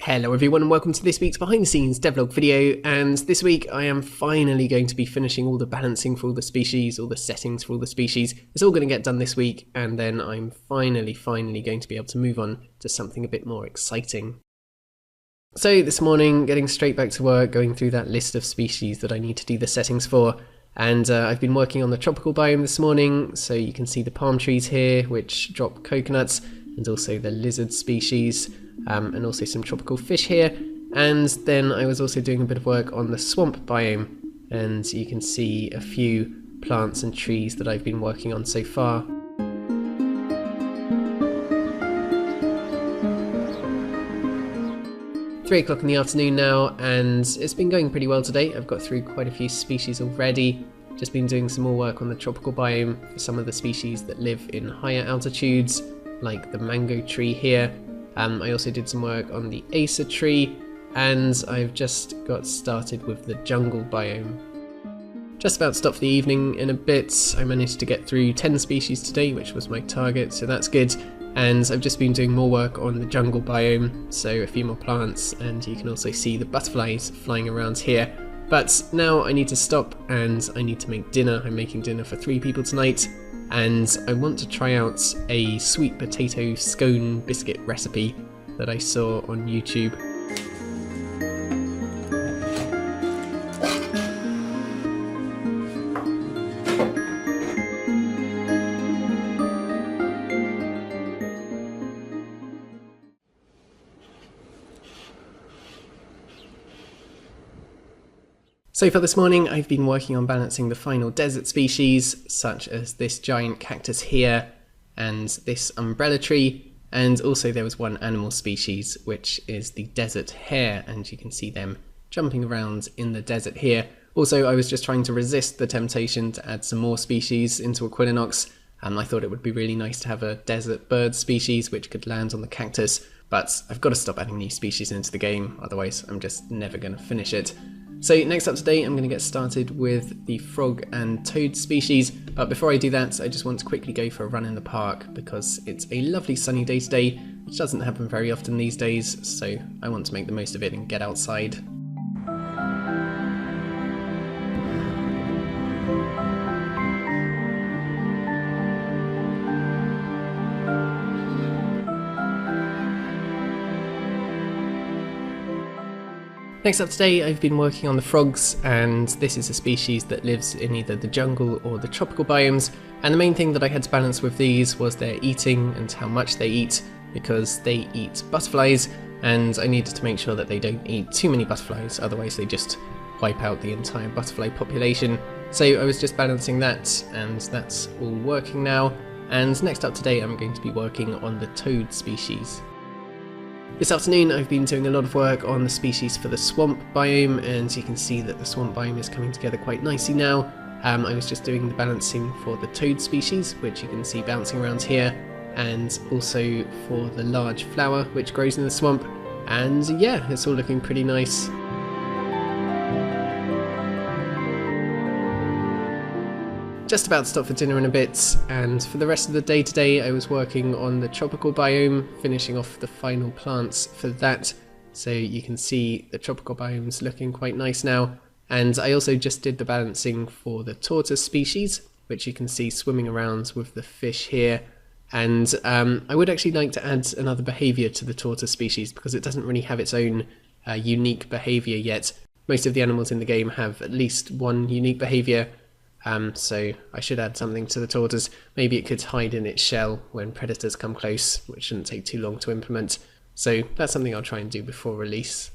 Hello everyone and welcome to this week's behind the scenes devlog video, and this week I am finally going to be finishing all the balancing for all the species, all the settings for all the species. It's all going to get done this week, and then I'm finally going to be able to move on to something a bit more exciting. So this morning, getting straight back to work, going through that list of species that I need to do the settings for, and I've been working on the tropical biome this morning, so you can see the palm trees here which drop coconuts, and also the lizard species, and also some tropical fish here. And then I was also doing a bit of work on the swamp biome, and you can see a few plants and trees that I've been working on so far. Three o'clock in the afternoon now, and it's been going pretty well today. I've got through quite a few species already. Just been doing some more work on the tropical biome for some of the species that live in higher altitudes, like the mango tree here. I also did some work on the acer tree, and I've just got started with the jungle biome. Just about to stop for the evening in a bit. I managed to get through 10 species today, which was my target, so that's good. And I've just been doing more work on the jungle biome, so a few more plants, and you can also see the butterflies flying around here. But now I need to stop and I need to make dinner. I'm making dinner for 3 people tonight, and I want to try out a sweet potato scone biscuit recipe that I saw on YouTube. So for this morning, I've been working on balancing the final desert species, such as this giant cactus here and this umbrella tree, and also there was one animal species, which is the desert hare, and you can see them jumping around in the desert here. Also, I was just trying to resist the temptation to add some more species into Equilinox, and I thought it would be really nice to have a desert bird species which could land on the cactus, but I've got to stop adding new species into the game, otherwise I'm just never going to finish it. So next up today, I'm going to get started with the frog and toad species, but before I do that, I just want to quickly go for a run in the park because it's a lovely sunny day today, which doesn't happen very often these days, so I want to make the most of it and get outside. Next up today, I've been working on the frogs, and this is a species that lives in either the jungle or the tropical biomes, and the main thing that I had to balance with these was their eating and how much they eat, because they eat butterflies, and I needed to make sure that they don't eat too many butterflies, otherwise they just wipe out the entire butterfly population. So I was just balancing that, and that's all working now. And next up today, I'm going to be working on the toad species. This afternoon I've been doing a lot of work on the species for the swamp biome, and you can see that the swamp biome is coming together quite nicely now. I was just doing the balancing for the toad species, which you can see bouncing around here, and also for the large flower which grows in the swamp, and yeah, it's all looking pretty nice. Just about to stop for dinner in a bit, and for the rest of the day today I was working on the tropical biome, finishing off the final plants for that, so you can see the tropical biome's looking quite nice now. And I also just did the balancing for the tortoise species, which you can see swimming around with the fish here, and I would actually like to add another behaviour to the tortoise species because it doesn't really have its own unique behaviour yet. Most of the animals in the game have at least one unique behaviour. So I should add something to the tortoise. Maybe it could hide in its shell when predators come close, which shouldn't take too long to implement. So that's something I'll try and do before release.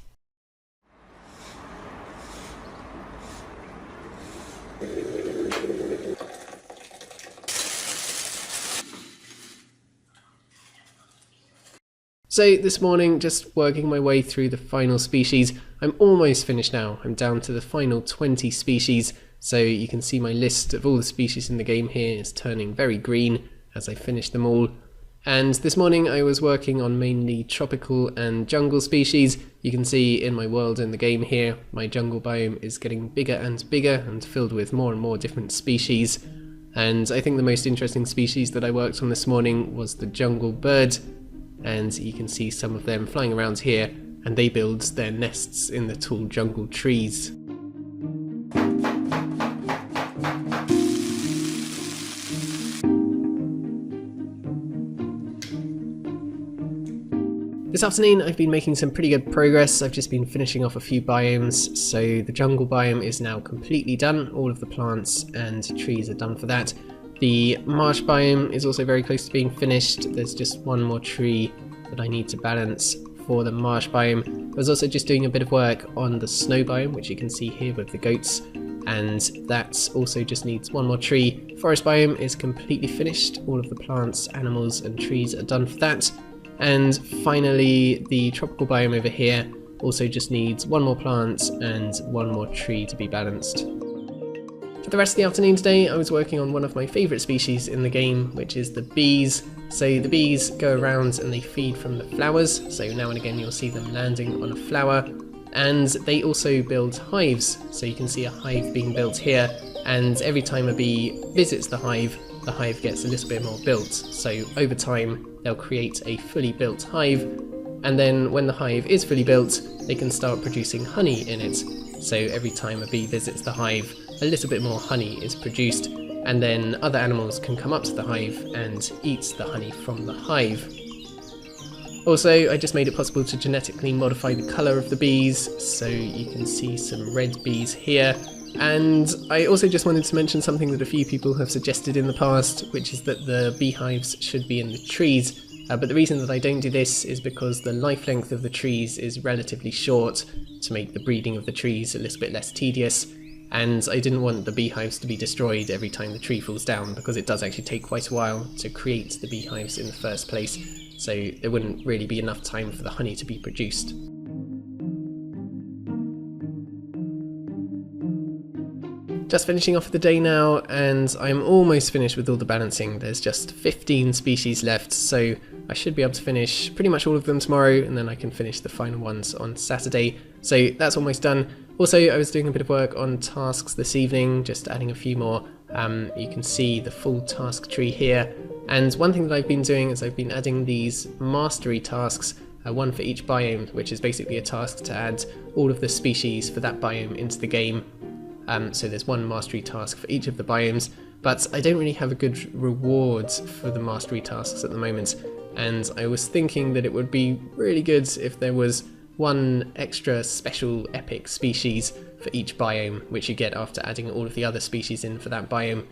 So this morning, just working my way through the final species. I'm almost finished now. I'm down to the final 20 species. So you can see my list of all the species in the game here is turning very green as I finish them all. And this morning I was working on mainly tropical and jungle species. You can see in my world in the game here, my jungle biome is getting bigger and filled with more and more different species. And I think the most interesting species that I worked on this morning was the jungle bird. And you can see some of them flying around here, and they build their nests in the tall jungle trees. This afternoon I've been making some pretty good progress. I've just been finishing off a few biomes, so the jungle biome is now completely done. All of the plants and trees are done for that. The marsh biome is also very close to being finished. There's just one more tree that I need to balance for the marsh biome. I was also just doing a bit of work on the snow biome, which you can see here with the goats, and that also just needs one more tree. Forest biome is completely finished. All of the plants, animals and trees are done for that. And finally, the tropical biome over here also just needs one more plant and one more tree to be balanced. For the rest of the afternoon today, I was working on one of my favourite species in the game, which is the bees. So the bees go around and they feed from the flowers, so now and again you'll see them landing on a flower. And they also build hives, so you can see a hive being built here, and every time a bee visits the hive gets a little bit more built. So over time they'll create a fully built hive, and then when the hive is fully built they can start producing honey in it. So every time a bee visits the hive, a little bit more honey is produced, and then other animals can come up to the hive and eat the honey from the hive. Also, I just made it possible to genetically modify the colour of the bees, so you can see some red bees here. And I also just wanted to mention something that a few people have suggested in the past, which is that the beehives should be in the trees. But the reason that I don't do this is because the life length of the trees is relatively short, to make the breeding of the trees a little bit less tedious. And I didn't want the beehives to be destroyed every time the tree falls down, because it does actually take quite a while to create the beehives in the first place. So there wouldn't really be enough time for the honey to be produced. Just finishing off the day now, and I'm almost finished with all the balancing. There's just 15 species left, so I should be able to finish pretty much all of them tomorrow, and then I can finish the final ones on Saturday. So that's almost done. Also, I was doing a bit of work on tasks this evening, just adding a few more. You can see the full task tree here. And one thing that I've been doing is I've been adding these mastery tasks, one for each biome, which is basically a task to add all of the species for that biome into the game. So there's one mastery task for each of the biomes, but I don't really have a good reward for the mastery tasks at the moment, and I was thinking that it would be really good if there was one extra special epic species for each biome, which you get after adding all of the other species in for that biome.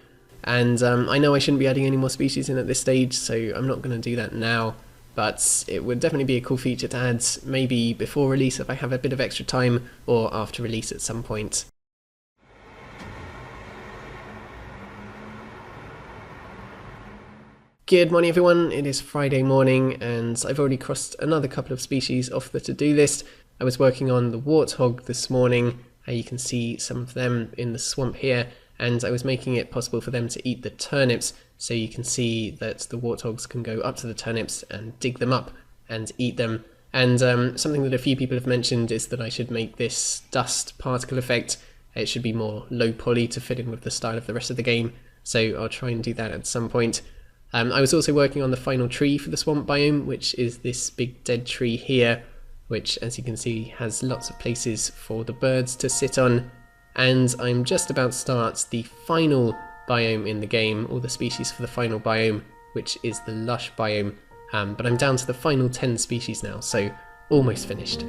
And I know I shouldn't be adding any more species in at this stage, so I'm not going to do that now, but it would definitely be a cool feature to add, maybe before release if I have a bit of extra time, or after release at some point. Good morning everyone, it is Friday morning and I've already crossed another couple of species off the to-do list. I was working on the warthog this morning, you can see some of them in the swamp here, and I was making it possible for them to eat the turnips, so you can see that the warthogs can go up to the turnips and dig them up and eat them. And something that a few people have mentioned is that I should make this dust particle effect, it should be more low poly to fit in with the style of the rest of the game, so I'll try and do that at some point. I was also working on the final tree for the swamp biome, which is this big dead tree here, which as you can see has lots of places for the birds to sit on. And I'm just about to start the final biome in the game, or the species for the final biome, which is the lush biome. But I'm down to the final 10 species now, so almost finished.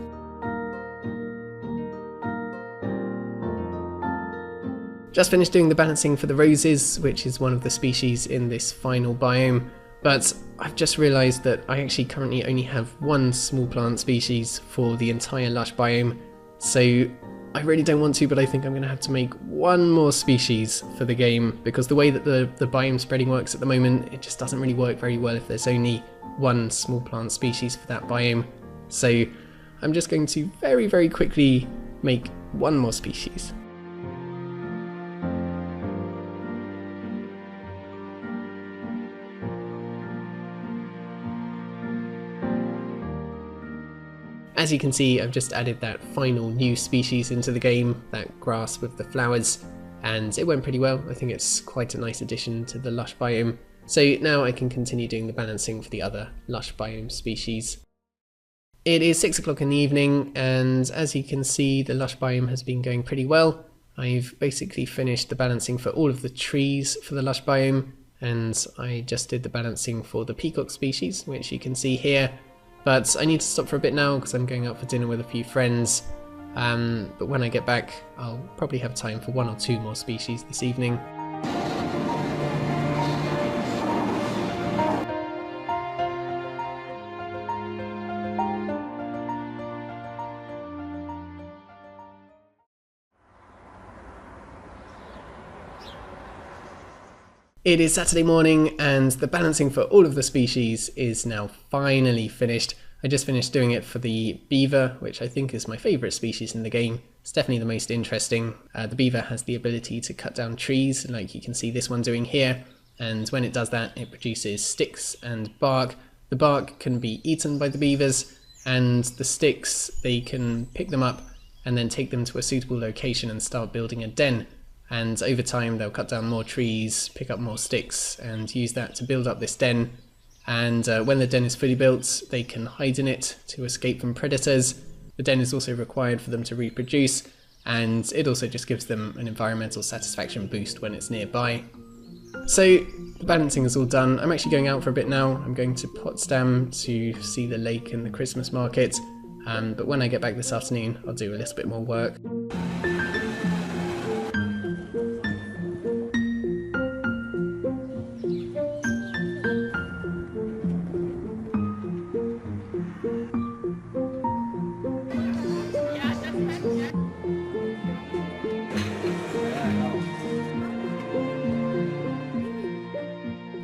Just finished doing the balancing for the roses, which is one of the species in this final biome, but I've just realised that I actually currently only have one small plant species for the entire lush biome, so I really don't want to, but I think I'm going to have to make one more species for the game, because the way that the biome spreading works at the moment, it just doesn't really work very well if there's only one small plant species for that biome. So I'm just going to very, very quickly make one more species. As you can see, I've just added that final new species into the game, that grass with the flowers, and it went pretty well. I think it's quite a nice addition to the lush biome. So now I can continue doing the balancing for the other lush biome species. It is 6 o'clock in the evening, and as you can see, the lush biome has been going pretty well. I've basically finished the balancing for all of the trees for the lush biome, and I just did the balancing for the peacock species, which you can see here. But I need to stop for a bit now because I'm going out for dinner with a few friends. But when I get back, I'll probably have time for 1 or 2 more species this evening. It is Saturday morning and the balancing for all of the species is now finally finished. I just finished doing it for the beaver, which I think is my favourite species in the game. It's definitely the most interesting. The beaver has the ability to cut down trees, like you can see this one doing here, and when it does that it produces sticks and bark. The bark can be eaten by the beavers, and the sticks, they can pick them up and then take them to a suitable location and start building a den. And over time they'll cut down more trees, pick up more sticks, and use that to build up this den. And when the den is fully built, they can hide in it to escape from predators. The den is also required for them to reproduce, and it also just gives them an environmental satisfaction boost when it's nearby. So the balancing is all done. I'm actually going out for a bit now. I'm going to Potsdam to see the lake and the Christmas market, but when I get back this afternoon I'll do a little bit more work.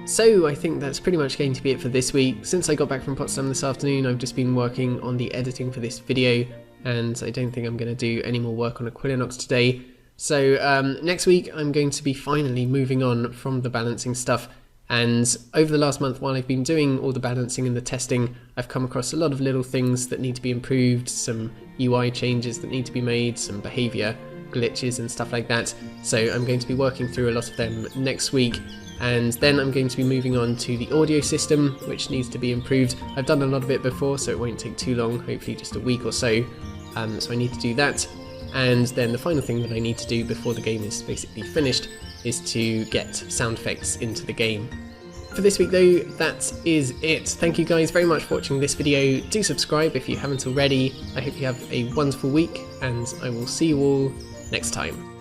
So I think that's pretty much going to be it for this week. Since I got back from Potsdam this afternoon, I've just been working on the editing for this video, and I don't think I'm going to do any more work on Equilinox today. So next week I'm going to be finally moving on from the balancing stuff, and over the last month while I've been doing all the balancing and the testing, I've come across a lot of little things that need to be improved, some UI changes that need to be made, some behaviour glitches and stuff like that. So I'm going to be working through a lot of them next week. And then I'm going to be moving on to the audio system, which needs to be improved. I've done a lot of it before, so it won't take too long, hopefully just a week or so. So I need to do that. And then the final thing that I need to do before the game is basically finished is to get sound effects into the game. For this week though, that is it. Thank you guys very much for watching this video. Do subscribe if you haven't already. I hope you have a wonderful week, and I will see you all next time.